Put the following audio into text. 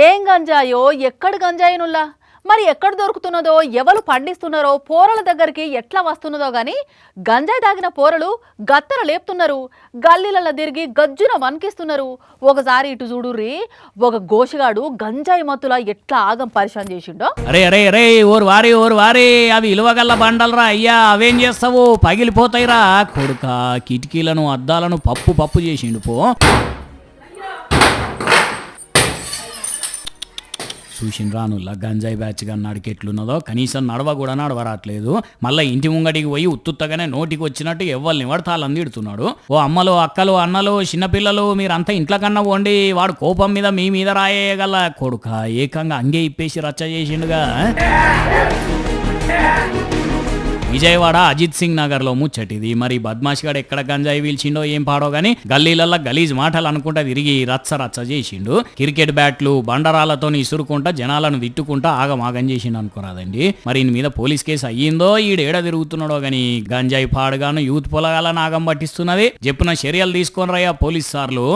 ఏం గంజాయో ఎక్కడ గంజాయినుల్లా మరి ఎక్కడ దొరుకుతున్నదో ఎవరు పండిస్తున్నారో పోరల దగ్గరికి ఎట్లా వస్తున్నదో గాని గంజాయి తాగిన పోరలు గత్తర లేపుతున్నారు, గల్లీలలో తిరిగి గజ్జున వణికిస్తున్నారు. ఒకసారి ఇటు చూడుర్రి, ఒక గోషగాడు గంజాయి మత్తులా ఎట్లా ఆగం పరిశాన్ చేసిండో. అరే అరే అరే ఓరు వారి అవి ఇలువగల్ల బండలరా అయ్యా, అవేం చేస్తావు పగిలిపోతాయిరా కొడుక. కిటికీలను అద్దాలను పప్పు చేసిండు పో. చూసిన రానుల్లా గంజాయి బ్యాచ్ గా నడికి ఎట్లున్నదో, కనీసం నడవ కూడా నడవరాట్లేదు. మళ్ళీ ఇంటి ముంగడికి పోయి ఉత్తుత్తగానే నోటికి వచ్చినట్టు ఎవరిని పడతాలని తిడుతున్నాడు. ఓ అమ్మలు అక్కలు అన్నలు చిన్నపిల్లలు మీరంతా ఇంట్లో కన్నా పోండి, వాడు కోపం మీద మీ మీద రాయేయగల కొడుక. ఏకంగా అంగే ఇప్పేసి రచ్చ చేసిండుగా. విజయవాడ అజిత్ సింగ్ నగర్ లో ముచ్చటిది. మరి బద్మాష్ గాడు ఎక్కడ గంజాయి వీల్చిండో ఏం పాడో గానీ గల్లీలల్లా గలీజ్ మాటలు అనుకుంటా తిరిగి రచ్చ చేసిండు. క్రికెట్ బ్యాట్లు బండరాలతో ఇసురుకుంటా జనాలను తిట్టుకుంటా ఆగమాగం చేసిండు అనుకోరాదండి. మరి ఈయన మీద పోలీస్ కేసు అయ్యిందో ఈడేడ తిరుగుతున్నాడో గానీ గంజాయి పాడుగాను యూత్ పొలగాలను ఆగం పట్టిస్తున్నది. చెప్పిన చర్యలు తీసుకొని రయ్యా పోలీస్ సార్లు.